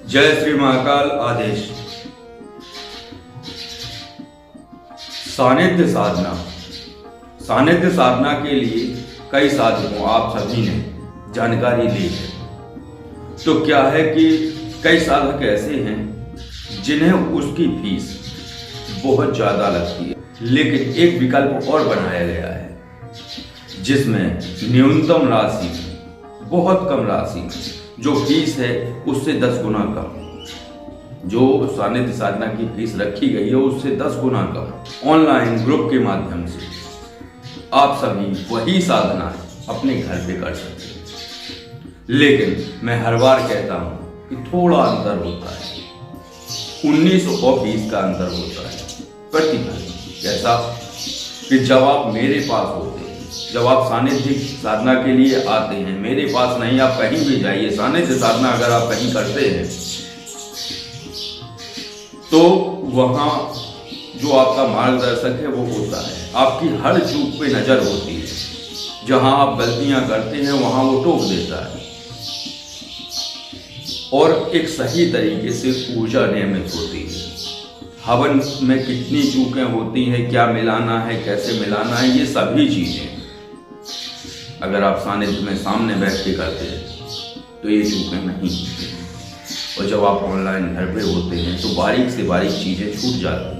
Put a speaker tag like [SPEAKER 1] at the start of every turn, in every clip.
[SPEAKER 1] जय श्री महाकाल आदेश। सानिध्य साधना। सानिध्य साधना के लिए कई साधकों आप सभी ने जानकारी ली है। तो क्या है कि कई साधक ऐसे हैं जिन्हें उसकी फीस बहुत ज्यादा लगती है, लेकिन एक विकल्प और बनाया गया है जिसमें न्यूनतम राशि, बहुत कम राशि जो फीस है उससे 10 गुना कम, जो सानिध्य साधना की फीस रखी गई है उससे 10 गुना कम, ऑनलाइन ग्रुप के माध्यम से आप सभी वही साधना अपने घर पे कर सकते हैं। लेकिन मैं हर बार कहता हूं कि थोड़ा अंतर होता है, 19 और 20 का अंतर होता है प्रतिफल। जैसा कि जब आप मेरे पास होते हैं, जब आप सानिध्य साधना के लिए आते हैं, मेरे पास नहीं, आप कहीं भी जाइए, सानिध्य साधना अगर आप कहीं करते हैं तो वहां जो आपका मार्गदर्शक है वो होता है, आपकी हर चूक पे नजर होती है, जहां आप गलतियां करते हैं वहां वो टोक देता है और एक सही तरीके से ऊर्जा नियमित होती है। हवन में कितनी चूकें होती हैं, क्या मिलाना है, कैसे मिलाना है, ये सभी चीजें अगर आप सानिध्य में सामने बैठ के करते हैं तो ये चूकें नहीं होती। और जब आप ऑनलाइन घर पे होते हैं तो बारीक से बारीक चीजें छूट जाती हैं।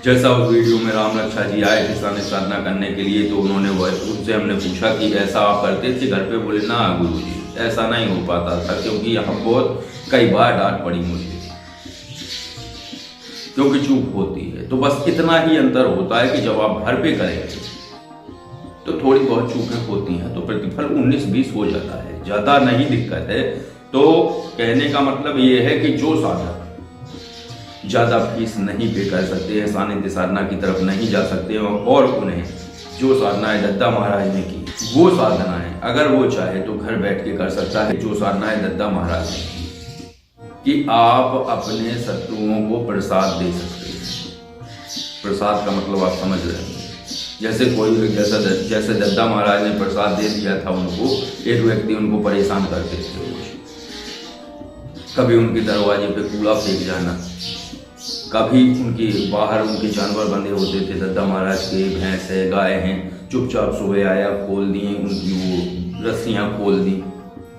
[SPEAKER 1] जैसा उस वीडियो में राम रक्षा जी आए थे सानिध्य साधना करने के लिए, तो उनसे हमने पूछा कि ऐसा आप करते थे घर पे? बोले ना गुरु जी, ऐसा नहीं हो पाता था, क्योंकि यहाँ बहुत कई बार डांट पड़ी मुझे, क्योंकि चूक होती है। तो बस इतना ही अंतर होता है कि जब आप घर पे करेंगे तो थोड़ी बहुत चूकें होती हैं तो प्रतिफल 19-20 हो जाता है, ज्यादा नहीं दिक्कत है। तो कहने का मतलब ये है कि जो साधक ज्यादा फीस नहीं पे कर सकते हैं, सानिध्य साधना की तरफ नहीं जा सकते हैं, और उन्हें जो साधनाएं दद्दा महाराज ने की वो साधनाएं अगर वो चाहे तो घर बैठ के कर सकता है। जो साधनाएं दद्दा महाराज ने की कि आप अपने शत्रुओं को प्रसाद दे सकते हैं। प्रसाद का मतलब आप समझ रहे हैं, जैसे कोई जैसे दद्दा महाराज ने प्रसाद दे दिया था उनको, एक व्यक्ति उनको परेशान करते थे, कभी उनके दरवाजे पे कूड़ा फेंक जाना, कभी उनके बाहर उनके जानवर बंधे होते थे, दद्दा महाराज के भैंस है, गाय हैं, चुपचाप सुबह आया, खोल दिए उनकी वो रस्सियाँ खोल दी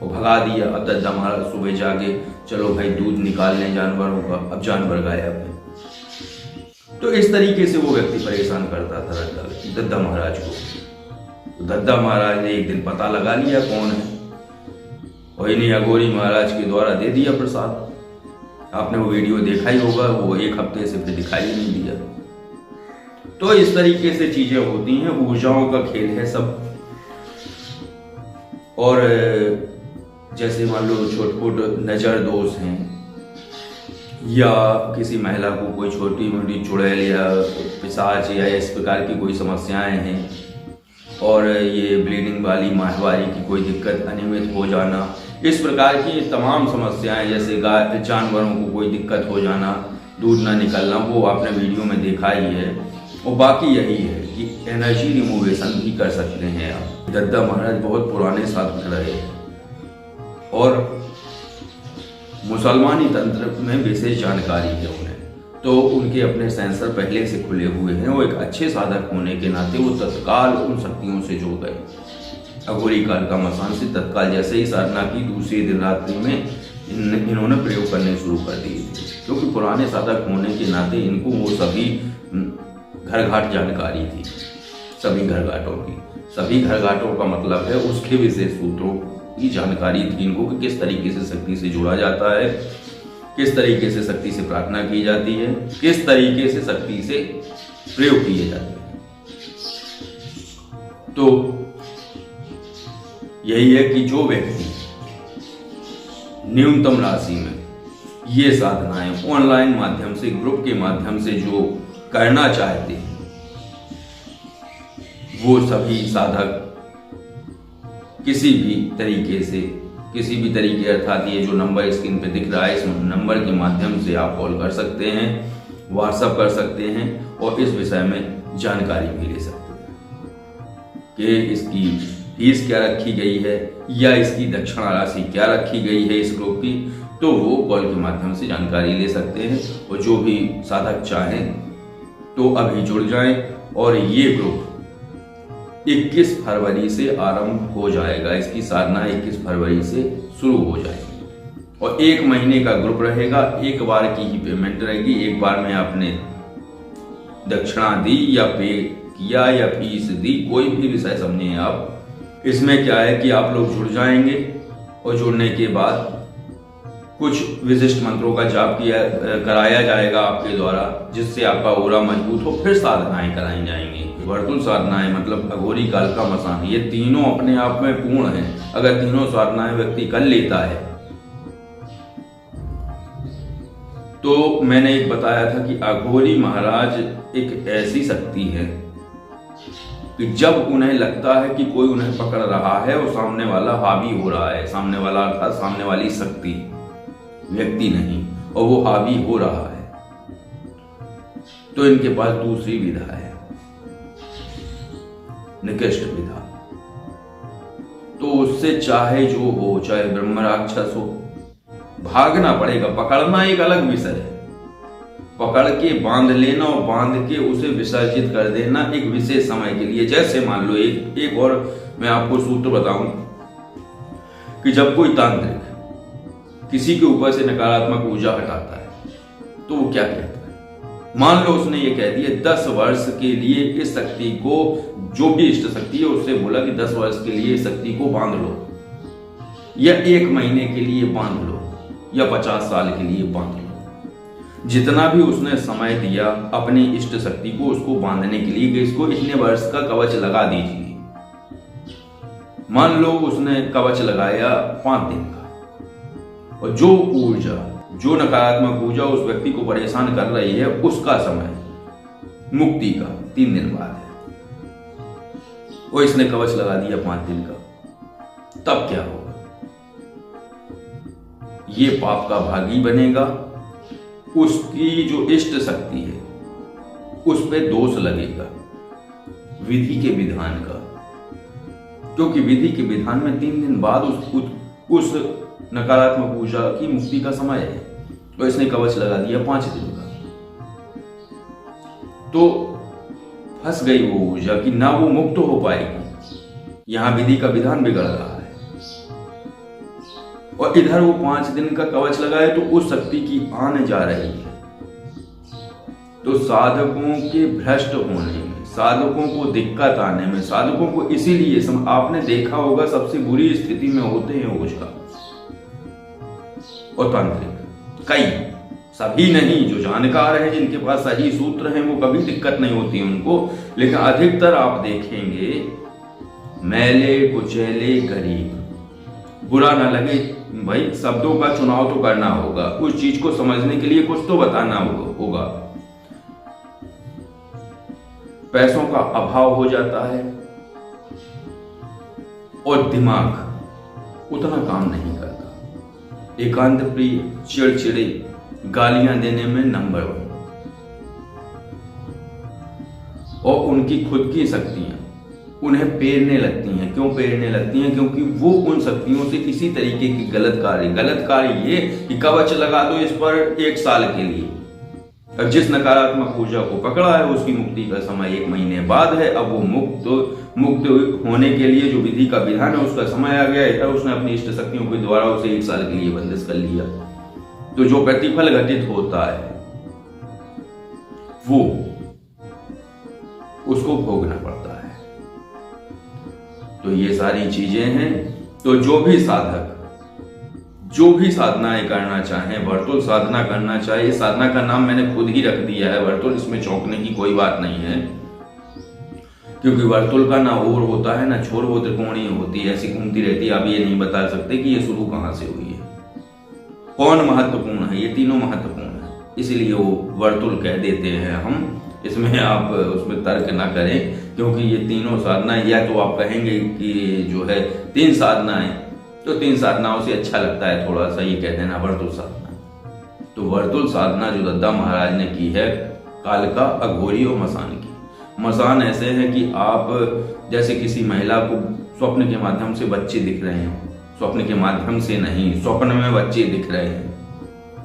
[SPEAKER 1] और भगा दिया। अब दद्दा महाराज सुबह जाके चलो भाई दूध निकाल लें जानवरों का, अब जानवर गायब है। तो इस तरीके से वो व्यक्ति परेशान करता था दद्दा महाराज को। तो दद्दा महाराज ने एक दिन पता लगा लिया कौन है, और इन्हीं अघोरी महाराज के द्वारा दे दिया प्रसाद। आपने वो वीडियो देखा ही होगा, वो एक हफ्ते से फिर दिखाई नहीं दिया। तो इस तरीके से चीजें होती हैं, ऊर्जाओं का खेल है सब। और जैसे मान लो छोट-मोट नजर दोष हैं, या किसी महिला को कोई छोटी मोटी चुड़ैल या पिशाच या इस प्रकार की कोई समस्याएं हैं, और ये ब्लीडिंग वाली माहवारी की कोई दिक्कत, अनियमित हो जाना, इस प्रकार की तमाम समस्याएं, जैसे गाय जानवरों को कोई दिक्कत हो जाना, दूध ना निकलना, वो आपने वीडियो में देखा ही है। और बाकी यही है कि एनर्जी रिमूवेशन भी कर सकते हैं आप। दद्दा महाराज बहुत पुराने साधक रहे और मुसलमानी तंत्र में विशेष जानकारी है उन्हें, तो उनके अपने सेंसर पहले से खुले हुए हैं। वो एक अच्छे साधक होने के नाते वो तत्काल उन शक्तियों से जुड़ गए। अघोरी काल का मसान से तत्काल जैसे ही साधना की, दूसरे दिन रात्रि में इन्होंने प्रयोग करने शुरू कर दिए थे, क्योंकि पुराने साधक होने के नाते इनको वो सभी घर घाट जानकारी थी, सभी घर घाटों की। सभी घर घाटों का मतलब है उसके विशेष सूत्रों की जानकारी थी इनको, कि किस तरीके से शक्ति से जुड़ा जाता है, किस तरीके से शक्ति से प्रार्थना की जाती है, किस तरीके से शक्ति से प्रयोग किए जाते हैं। तो यही है कि जो व्यक्ति न्यूनतम राशि में ये साधनाएं ऑनलाइन माध्यम से, ग्रुप के माध्यम से जो करना चाहते हैं, वो सभी साधक किसी भी तरीके अर्थात ये जो नंबर स्क्रीन पे दिख रहा है, इस नंबर के माध्यम से आप कॉल कर सकते हैं, व्हाट्सएप कर सकते हैं और इस विषय में जानकारी भी ले सकते हैं कि इसकी फीस क्या रखी गई है या इसकी दक्षिणा राशि क्या रखी गई है इस ग्रुप की, तो वो कॉल के माध्यम से जानकारी ले सकते हैं। और जो भी साधक चाहें तो अभी जुड़ जाएं। और ये ग्रुप 21 फरवरी से आरंभ हो जाएगा। इसकी साधना 21 फरवरी से शुरू हो जाएगी और 1 महीने का ग्रुप रहेगा। एक बार की ही पेमेंट रहेगी। एक बार में आपने दक्षिणा दी या पे किया या फीस दी, कोई भी विषय समझें आप। इसमें क्या है कि आप लोग जुड़ जाएंगे और जुड़ने के बाद कुछ विशिष्ट मंत्रों का जाप कराया जाएगा आपके द्वारा, जिससे आपका ओरा मजबूत हो। फिर साधनाएं कराई जाएंगी। वर्तुल साधनाएं मतलब अघोरी, कालका, मसान, ये तीनों अपने आप में पूर्ण हैं। अगर तीनों साधनाएं व्यक्ति कर लेता है तो मैंने एक बताया था कि अघोरी महाराज एक ऐसी शक्ति है कि जब उन्हें लगता है कि कोई उन्हें पकड़ रहा है और सामने वाला हावी हो रहा है, सामने वाला अर्थात सामने वाली शक्ति, व्यक्ति नहीं, और वो हावी हो रहा है, तो इनके पास दूसरी विधा है, निकृष्ट विधा। तो उससे चाहे जो हो, चाहे ब्रह्म राक्षस हो, भागना पड़ेगा। पकड़ना एक अलग विषय है, पकड़ के बांध लेना और बांध के उसे विसर्जित कर देना एक विशेष समय के लिए। जैसे मान लो एक और मैं आपको सूत्र बताऊं कि जब कोई तांत्रिक किसी के ऊपर से नकारात्मक ऊर्जा हटाता है तो वो क्या कहता है। मान लो उसने ये कह दिया 10 वर्ष के लिए इस शक्ति को, जो भी इष्ट शक्ति है उससे बोला कि 10 वर्ष के लिए इस शक्ति को बांध लो, या 1 महीने के लिए बांध लो, या 50 साल के लिए बांध लो। जितना भी उसने समय दिया अपनी इष्ट शक्ति को उसको बांधने के लिए कि इसको इतने वर्ष का कवच लगा दीजिए। मान लो उसने कवच लगाया 5 दिन का, और जो ऊर्जा, जो नकारात्मक ऊर्जा उस व्यक्ति को परेशान कर रही है, उसका समय मुक्ति का 3 दिन बाद है, और इसने कवच लगा दिया 5 दिन का, तब क्या होगा? ये पाप का भागी बनेगा। उसकी जो इष्ट शक्ति है उस पे दोष लगेगा विधि के विधान का, क्योंकि विधि के विधान में 3 दिन बाद उस नकारात्मक ऊर्जा की मुक्ति का समय है, तो इसने कवच लगा दिया 5 दिन का, तो फंस गई वो ऊर्जा कि ना वो मुक्त हो पाएगी। यहां विधि का विधान बिगड़ रहा है, और इधर वो 5 दिन का कवच लगाए तो उस शक्ति की आने जा रही है। तो साधकों के भ्रष्ट होने में, साधकों को दिक्कत आने में, साधकों को इसीलिए आपने देखा होगा सबसे बुरी स्थिति में होते हैं ओझा और तांत्रिक। कई, सभी नहीं, जो जानकार हैं, जिनके पास सही सूत्र हैं, वो कभी दिक्कत नहीं होती उनको, लेकिन अधिकतर आप देखेंगे मैले कुचैले गरीब। बुरा ना लगे भाई, शब्दों का चुनाव तो करना होगा, उस चीज को समझने के लिए कुछ तो बताना होगा। पैसों का अभाव हो जाता है और दिमाग उतना काम नहीं करता। एकांत प्रिय, चिड़चिड़े, गालियां देने में नंबर 1, और उनकी खुद की शक्तियां उन्हें पेरने लगती हैं। क्यों पेरने लगती हैं? क्योंकि वो उन शक्तियों से किसी तरीके की गलत कार्य ये कि कवच लगा दो इस पर 1 साल के लिए। अब जिस नकारात्मक ऊर्जा को पकड़ा है उसकी मुक्ति का समय 1 महीने बाद है। अब वो मुक्त होने के लिए जो विधि का विधान है उसका समय आ गया है, उसने अपनी इष्ट शक्तियों के द्वारा उसे 1 साल के लिए बंदिश कर लिया। तो जो प्रतिफल घटित होता है वो उसको भोगना पड़ता है। तो ये सारी चीजें हैं। तो जो भी साधक जो भी साधनाएं करना चाहें, वर्तुल साधना करना चाहे, इस साधना का नाम मैंने खुद ही रख दिया है वर्तुल। इसमें चौंकने की कोई बात नहीं है, क्योंकि वर्तुल का ना ओर होता है ना छोर, वो त्रिकोणीय होती है, ऐसी घूमती रहती है। आप ये नहीं बता सकते कि ये शुरू कहां से हुई है, कौन महत्वपूर्ण है। ये तीनों महत्वपूर्ण है, इसलिए वो वर्तुल कह देते हैं हम। इसमें आप उसमें तर्क ना करें, क्योंकि ये तीनों साधनाएं, या तो आप कहेंगे कि जो है 3 साधनाएं, तो 3 साधनाओं से अच्छा लगता है थोड़ा सा ये कह देना वर्तुल साधना। तो वर्तुल साधना जो दद्दा महाराज ने की है, कालका, अघोरी और मसान की। मसान ऐसे है कि आप जैसे किसी महिला को स्वप्न के माध्यम से बच्चे दिख रहे हैं, स्वप्न के माध्यम से नहीं, स्वप्न में बच्चे दिख रहे हैं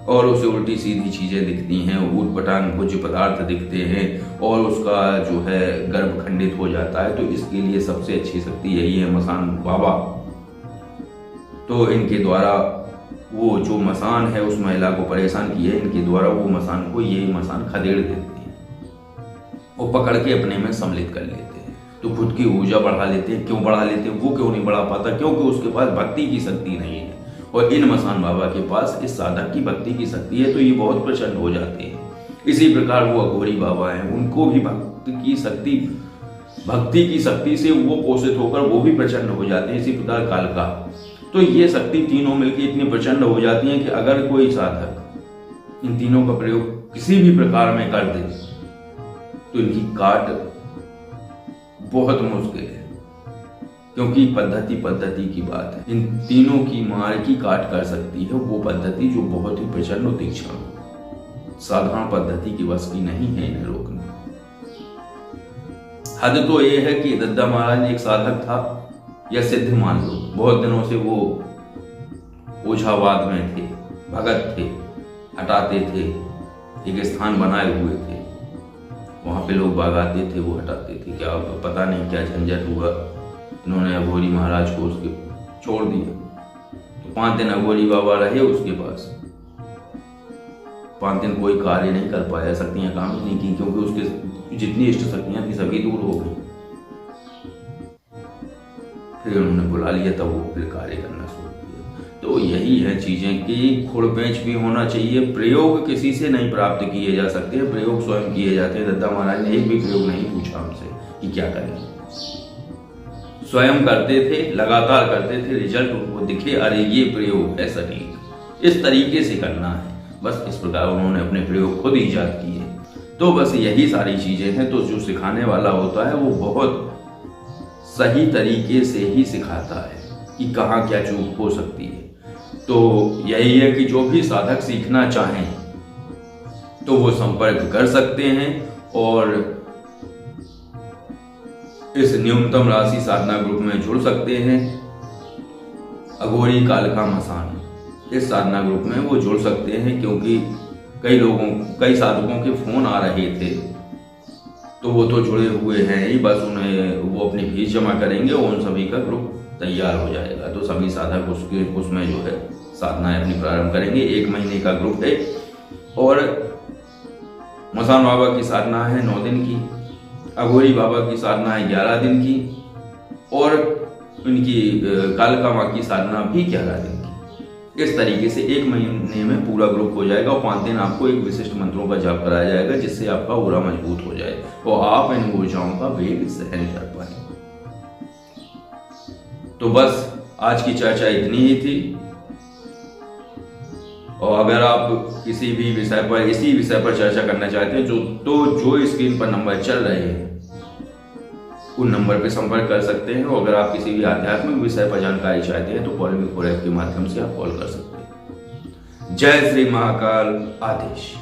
[SPEAKER 1] और उसे उल्टी सीधी चीजें दिखती हैं, ऊटपटांग भोज्य पदार्थ दिखते हैं और उसका जो है गर्भ खंडित हो जाता है। तो इसके लिए सबसे अच्छी शक्ति यही है मसान बाबा। तो इनके द्वारा वो जो मसान है उस महिला को परेशान किया, इनके द्वारा वो मसान को ये मसान खदेड़ देते हैं और पकड़ के अपने में सम्मिलित कर लेते हैं। तो खुद की ऊर्जा बढ़ा लेते हैं। क्यों बढ़ा लेते हैं? वो क्यों नहीं बढ़ा पाता? क्योंकि उसके पास भक्ति की शक्ति नहीं है और इन मसान बाबा के पास इस साधक की भक्ति की शक्ति है, तो ये बहुत प्रचंड हो जाते हैं। इसी प्रकार वो अघोरी बाबा हैं, उनको भी भक्ति की शक्ति से वो पोषित होकर वो भी प्रचंड हो जाते हैं। इसी प्रकार कालका। तो ये शक्ति तीनों मिलकर इतनी प्रचंड हो जाती है कि अगर कोई साधक इन तीनों का प्रयोग किसी भी प्रकार में कर दे तो इनकी काट बहुत मुश्किल है, क्योंकि पद्धति की बात है। इन तीनों की मार की काट कर सकती है वो पद्धति जो बहुत ही प्रचंड और तीक्ष्ण हो। साधारण पद्धति की वश की नहीं है इन्हें रोकना। हद तो ये है कि दद्दा महाराज एक साधक था या सिद्ध मान लो, बहुत दिनों से वो ओझावाद में थे, भगत थे, हटाते थे, एक स्थान बनाए हुए थे, वहां पे लोग बागाते थे, वो हटाते थे। क्या पता नहीं क्या झंझट हुआ, इन्होंने अघोरी महाराज को उसके छोड़ दिया। तो 5 दिन अघोरी बाबा रहे उसके पास। 5 दिन कोई कार्य नहीं कर पाया, शक्तियां काम ही नहीं की, क्योंकि उसके जितनी इष्ट शक्तियां थी सभी दूर हो गई। फिर उन्होंने बुला लिया, तब वो फिर कार्य करना शुरू किया। तो यही है चीजें कि खुड़पेंच भी होना चाहिए। प्रयोग किसी से नहीं प्राप्त किए जा सकते, प्रयोग स्वयं किए जाते हैं। दद्दा महाराज ने एक भी प्रयोग नहीं पूछा हमसे कि क्या करें, स्वयं करते थे, लगातार करते थे, रिजल्ट उनको दिखे, अरे ये प्रयोग है सटीक, इस तरीके से करना है। बस इस प्रकार उन्होंने अपने प्रयोग खुद ईजाद किए। तो बस यही सारी चीजें हैं। तो जो सिखाने वाला होता है वो बहुत सही तरीके से ही सिखाता है कि कहाँ क्या चूक हो सकती है। तो यही है कि जो भी साधक सीखना चाहें तो वो संपर्क कर सकते हैं और इस न्यूनतम राशि साधना ग्रुप में जुड़ सकते हैं। अघोरी कालका मसान इस साधना ग्रुप में वो जुड़ सकते हैं, क्योंकि कई साधकों के फोन आ रहे थे, तो वो तो जुड़े हुए हैं ही। बस उन्हें वो अपनी फीस जमा करेंगे और उन सभी का ग्रुप तैयार हो जाएगा। तो सभी साधक उसमें जो है साधनाएं अपनी प्रारंभ करेंगे। 1 महीने का ग्रुप है और मसान बाबा की साधना है 9 दिन की, अघोरी बाबा की साधना है 11 दिन की और उनकी कालका माँ की साधना भी 11 दिन की। इस तरीके से 1 महीने में पूरा ग्रुप हो जाएगा और 5 दिन आपको एक विशिष्ट मंत्रों का जाप कराया जाएगा, जिससे आपका ऊर्जा मजबूत हो जाए और आप इन ऊर्जाओं का वेग सहन कर पाए। तो बस आज की चर्चा इतनी ही थी। और अगर आप किसी भी विषय पर, इसी विषय पर चर्चा करना चाहते हैं जो स्क्रीन पर नंबर चल रहे हैं उन नंबर पर संपर्क कर सकते हैं। और अगर आप किसी भी आध्यात्मिक विषय पर जानकारी चाहते हैं तो कॉल मी फॉर के माध्यम से आप कॉल कर सकते हैं। जय श्री महाकाल। आदेश।